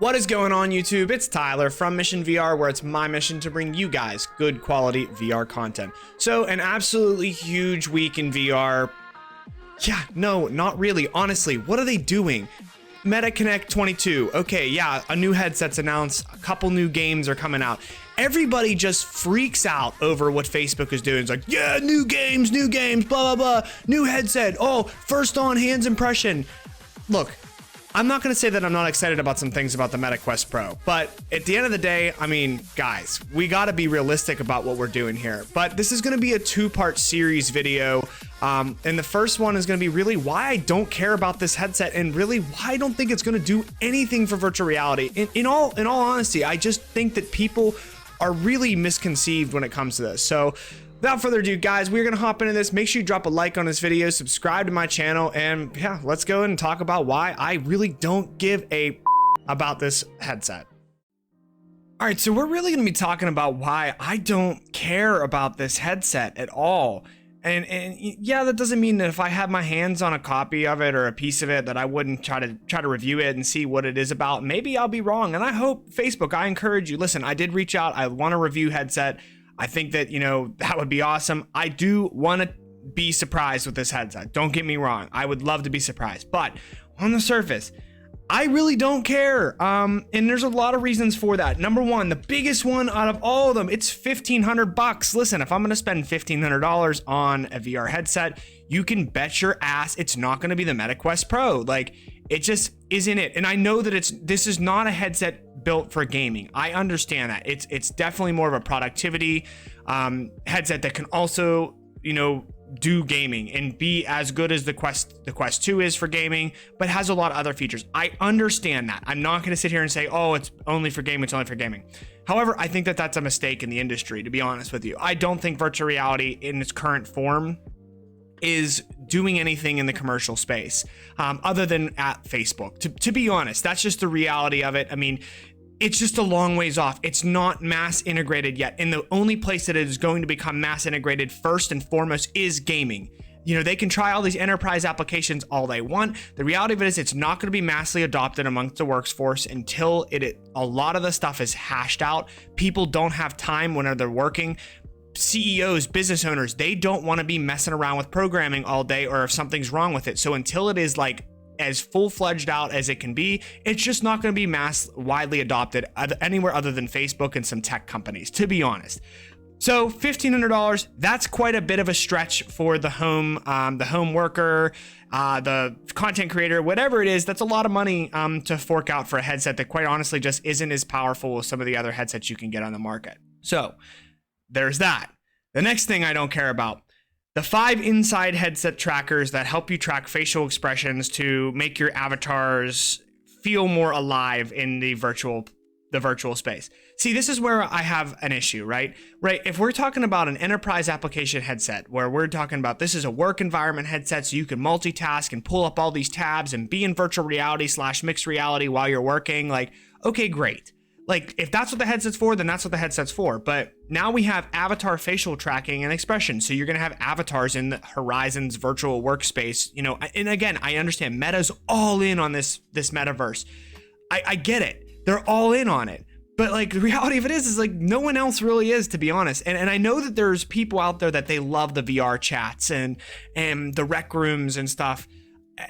What is going on, YouTube? It's Tyler from Mission VR, where it's my mission to bring you guys good quality VR content. So an absolutely huge week in VR. Yeah, no, not really. Honestly, what are they doing? MetaConnect 22. Okay, yeah, a new headset's announced. A couple new games are coming out. Everybody just freaks out over what Facebook is doing. It's like, yeah, new games, blah, blah, blah. New headset. Oh, first on hands impression. Look, I'm not going to say that I'm not excited about some things about the Meta Quest Pro, but at the end of the day, I mean, guys, we got to be realistic about what we're doing here. But this is going to be a two-part series video. And the first one is going to be really why I don't care about this headset and really why I don't think it's going to do anything for virtual reality. In all honesty, I just think that people are really misconceived when it comes to this. So without further ado, guys, we're gonna hop into this. Make sure you drop a like on this video, subscribe to my channel, and yeah, let's go and talk about why I really don't give a about this headset. All right, so we're really gonna be talking about why I don't care about this headset at all. And yeah, that doesn't mean that if I have my hands on a copy of it or a piece of it that I wouldn't try to review it and see what it is about. Maybe I'll be wrong. And I hope Facebook, I encourage you. Listen, I did reach out. I want a review headset. I think that, you know, that would be awesome. I do want to be surprised with this headset. Don't get me wrong. I would love to be surprised. But on the surface, I really don't care. And there's a lot of reasons for that. Number one, the biggest one out of all of them, it's $1,500. Listen, if I'm going to spend $1,500 on a VR headset, you can bet your ass it's not going to be the Meta Quest Pro. Like, it just isn't it. And I know that this is not a headset built for gaming. I understand that. It's definitely more of a productivity headset that can also, you know, do gaming and be as good as the Quest 2 is for gaming, but has a lot of other features. I understand that. I'm not going to sit here and say, oh, it's only for gaming, it's only for gaming. However, I think that that's a mistake in the industry, to be honest with you. I don't think virtual reality in its current form is doing anything in the commercial space other than at Facebook. To be honest, that's just the reality of it. I mean, it's just a long ways off. It's not mass integrated yet. And the only place that it is going to become mass integrated first and foremost is gaming. You know, they can try all these enterprise applications all they want. The reality of it is it's not going to be massively adopted amongst the workforce until a lot of the stuff is hashed out. People don't have time when they're working. CEOs, business owners, they don't want to be messing around with programming all day or if something's wrong with it. So until it is like as full-fledged out as it can be, it's just not going to be widely adopted anywhere other than Facebook and some tech companies, to be honest. So $1,500, that's quite a bit of a stretch for the home worker, the content creator, whatever it is. That's a lot of money to fork out for a headset that quite honestly just isn't as powerful as some of the other headsets you can get on the market. So there's that. The next thing I don't care about, the 5 inside headset trackers that help you track facial expressions to make your avatars feel more alive in the virtual space. See, this is where I have an issue, right? If we're talking about an enterprise application headset, where we're talking about this is a work environment headset so you can multitask and pull up all these tabs and be in virtual reality / mixed reality while you're working, like, okay, great. Like, if that's what the headset's for, then that's what the headset's for. But now we have avatar facial tracking and expression. So you're going to have avatars in the Horizon's virtual workspace, you know, and again, I understand Meta's all in on this metaverse. I get it. They're all in on it. But like, the reality of it is like no one else really is, to be honest. And I know that there's people out there that they love the VR chats and the rec rooms and stuff.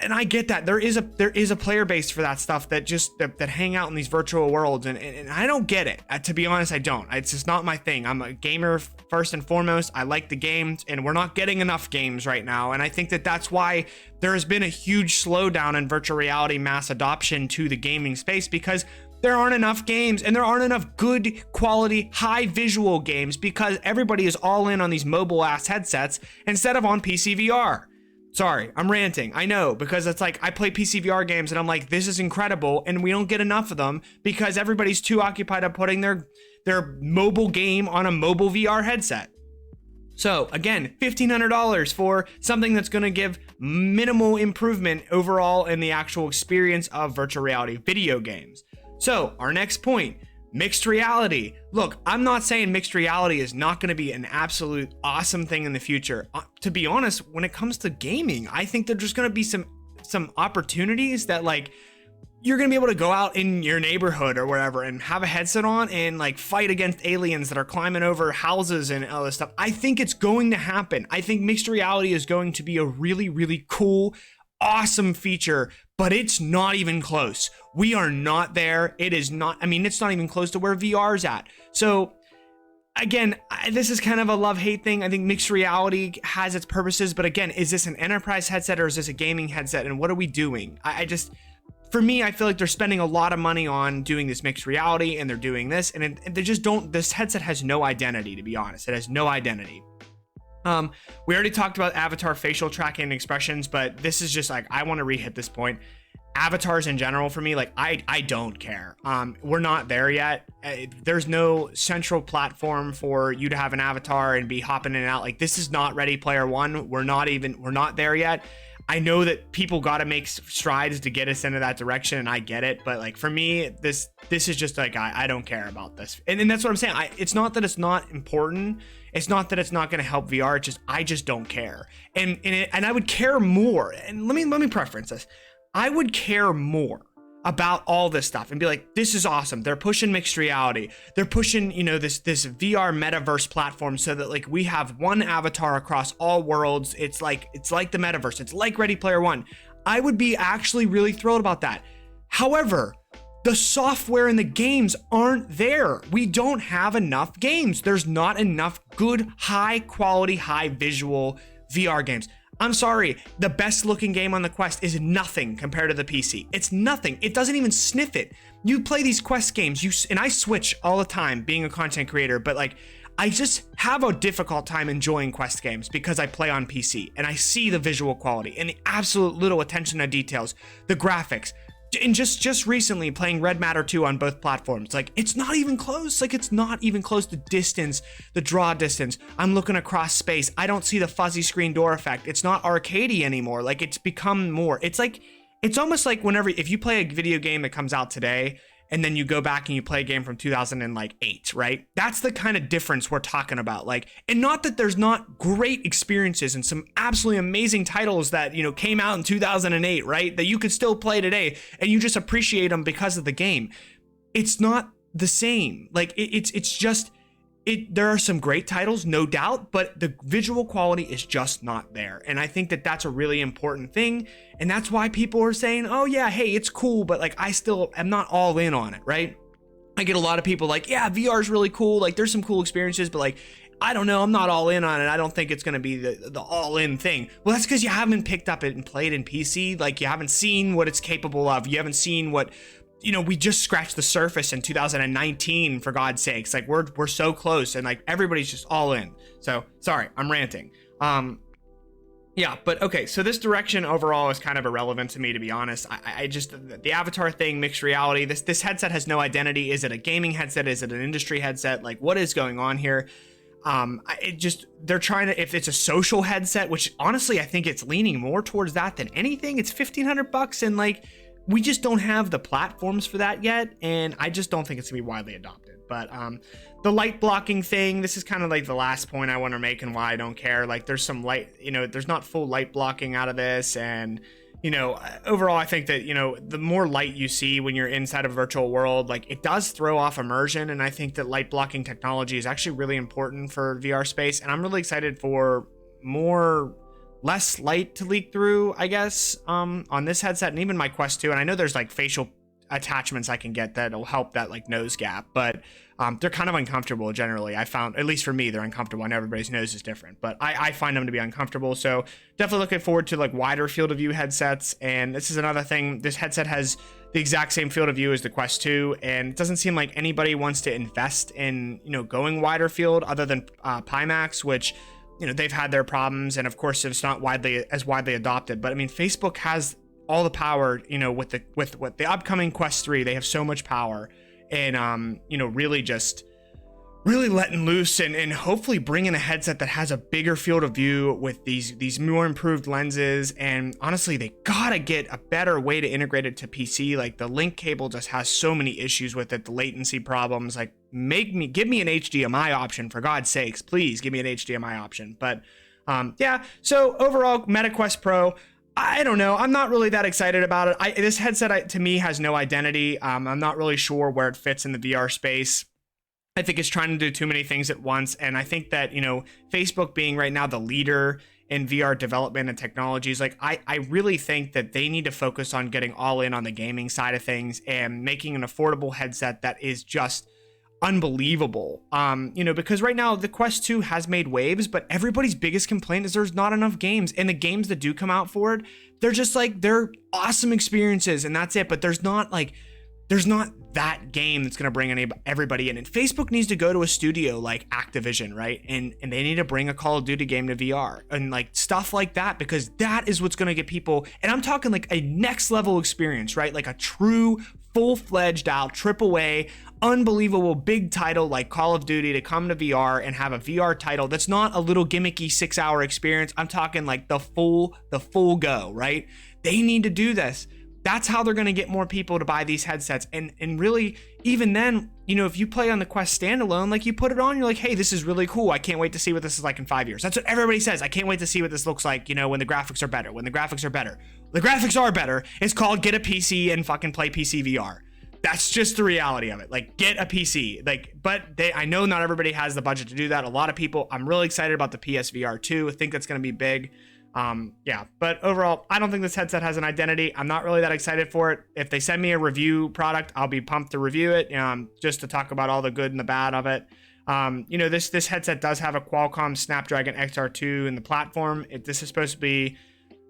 And I get that there is a player base for that stuff that hang out in these virtual worlds, and I don't get it. To be honest, I don't. It's just not my thing. I'm a gamer first and foremost. I like the games, and we're not getting enough games right now. And I think that that's why there has been a huge slowdown in virtual reality mass adoption to the gaming space, because there aren't enough games and there aren't enough good quality, high visual games, because everybody is all in on these mobile ass headsets instead of on PC VR. Sorry, I'm ranting. I know, because it's like I play PC VR games and I'm like, this is incredible, and we don't get enough of them because everybody's too occupied on putting their mobile game on a mobile VR headset. So again, $1,500 for something that's going to give minimal improvement overall in the actual experience of virtual reality video games. So our next point, mixed reality. Look, I'm not saying mixed reality is not going to be an absolute awesome thing in the future. To be honest, when it comes to gaming, I think there's just going to be some opportunities that, like, you're going to be able to go out in your neighborhood or wherever and have a headset on and like fight against aliens that are climbing over houses and all this stuff. I think it's going to happen. I think mixed reality is going to be a really, really cool, awesome feature, but it's not even close. We are not there. It is not, I mean, it's not even close to where VR's at. So again, this is kind of a love-hate thing. I think mixed reality has its purposes, but again, is this an enterprise headset or is this a gaming headset? And what are we doing? For me, I feel like they're spending a lot of money on doing this mixed reality and they're doing this and they just don't, this headset has no identity, to be honest. It has no identity. We already talked about avatar facial tracking and expressions, but this is just like, I want to re-hit this point. Avatars in general for me, like I don't care. We're not there yet. There's no central platform for you to have an avatar and be hopping in and out. Like this is not Ready Player One. We're not there yet. I know that people got to make strides to get us into that direction, and I get it. But like for me, this is just like I don't care about this, and that's what I'm saying. It's not that it's not important. It's not that it's not going to help VR. It's just I just don't care, and I would care more. And let me preference this. I would care more about all this stuff and be like, this is awesome. They're pushing mixed reality. They're pushing, this VR metaverse platform so that like we have one avatar across all worlds. It's like the metaverse. It's like Ready Player One. I would be actually really thrilled about that. However, the software and the games aren't there. We don't have enough games. There's not enough good, high quality, high visual VR games. I'm sorry, the best looking game on the Quest is nothing compared to the PC. It's nothing. It doesn't even sniff it. You play these Quest games, and I switch all the time being a content creator, but like, I just have a difficult time enjoying Quest games because I play on PC and I see the visual quality and the absolute little attention to details, the graphics. And just recently playing Red Matter 2 on both platforms, like it's not even close. Like it's not even close to distance, the draw distance. I'm looking across space. I don't see the fuzzy screen door effect. It's not arcadey anymore. Like it's become more. It's almost like if you play a video game that comes out today and then you go back and you play a game from 2008, right? That's the kind of difference we're talking about. Like, and not that there's not great experiences and some absolutely amazing titles that, came out in 2008, right? That you could still play today and you just appreciate them because of the game. It's not the same. Like there are some great titles, no doubt, but the visual quality is just not there. And I think that that's a really important thing. And that's why people are saying, oh yeah, hey, it's cool, but like, I still am not all in on it, right? I get a lot of people like, yeah, VR is really cool. Like there's some cool experiences, but like, I don't know, I'm not all in on it. I don't think it's going to be the all in thing. Well, that's because you haven't picked up it and played in PC. Like you haven't seen what it's capable of. You haven't seen what, we just scratched the surface in 2019, for God's sakes. Like we're so close and like everybody's just all in. So sorry, I'm ranting. Yeah, but okay. So this direction overall is kind of irrelevant to me, to be honest. I just, the avatar thing, mixed reality, this headset has no identity. Is it a gaming headset? Is it an industry headset? Like what is going on here? They're trying to, if it's a social headset, which honestly, I think it's leaning more towards that than anything. It's $1,500 and like, we just don't have the platforms for that yet, and I just don't think it's gonna be widely adopted. But the light blocking thing, this is kind of like the last point I want to make and why I don't care. Like there's some light, there's not full light blocking out of this, and overall I think that the more light you see when you're inside a virtual world, like it does throw off immersion, and I think that light blocking technology is actually really important for VR space, and I'm really excited for less light to leak through, I guess, on this headset and even my Quest 2. And I know there's like facial attachments I can get that'll help that like nose gap, but they're kind of uncomfortable generally. I found, at least for me, they're uncomfortable, and everybody's nose is different, but I find them to be uncomfortable. So definitely looking forward to like wider field of view headsets. And this is another thing, this headset has the exact same field of view as the Quest 2, and it doesn't seem like anybody wants to invest in going wider field other than Pimax, which they've had their problems, and of course it's not widely adopted. But I mean, Facebook has all the power, with the upcoming Quest 3, they have so much power, and really letting loose and hopefully bringing a headset that has a bigger field of view with these more improved lenses. And honestly, they gotta get a better way to integrate it to PC. Like the link cable just has so many issues with it, the latency problems. Like give me an HDMI option, for God's sakes, please give me an HDMI option. But yeah, so overall, MetaQuest Pro, I don't know. I'm not really that excited about it. This headset to me has no identity. I'm not really sure where it fits in the VR space. I think it's trying to do too many things at once. And I think that, you know, Facebook being right now the leader in VR development and technologies, like I really think that they need to focus on getting all in on the gaming side of things and making an affordable headset that is just unbelievable. You know, because right now the Quest 2 has made waves, but everybody's biggest complaint is there's not enough games, and the games that do come out for it, they're just like, they're awesome experiences and that's it. But there's not that game that's going to bring everybody in. And Facebook needs to go to a studio like Activision, right? And they need to bring a Call of Duty game to VR and like stuff like that, because that is what's going to get people. And I'm talking like a next level experience, right? Like a true full-fledged out AAA, unbelievable big title like Call of Duty to come to VR and have a VR title that's not a little gimmicky 6-hour experience. I'm talking like the full go, right? They need to do this. That's how they're going to get more people to buy these headsets. And really, even then, you know, if you play on the Quest standalone, like you put it on, you're like, hey, this is really cool. I can't wait to see what this is like in 5 years. That's what everybody says. I can't wait to see what this looks like, you know, when the graphics are better. The graphics are better. It's called get a PC and fucking play PC VR. That's just the reality of it. Like, get a PC. Like, but I know not everybody has the budget to do that. A lot of people, I'm really excited about the PSVR 2. I think that's going to be big. Yeah, but overall, I don't think this headset has an identity. I'm not really that excited for it. If they send me a review product, I'll be pumped to review it, just to talk about all the good and the bad of it. You know, this headset does have a Qualcomm Snapdragon XR2 in the platform. This is supposed to be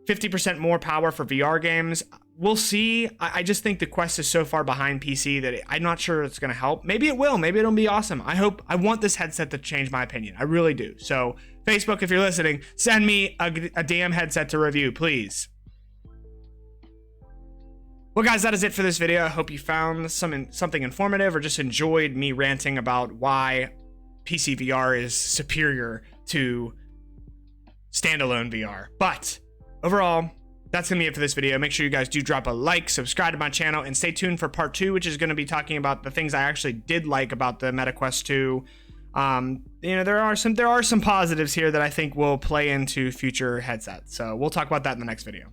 50% more power for VR games. We'll see. I just think the Quest is so far behind PC that I'm not sure it's going to help. Maybe it will. Maybe it'll be awesome. I want this headset to change my opinion. I really do. So Facebook, if you're listening, send me a damn headset to review, please. Well, guys, that is it for this video. I hope you found something informative or just enjoyed me ranting about why PC VR is superior to standalone VR. But overall, that's going to be it for this video. Make sure you guys do drop a like, subscribe to my channel, and stay tuned for part 2, which is going to be talking about the things I actually did like about the Meta Quest 2. You know, there are some positives here that I think will play into future headsets. So we'll talk about that in the next video.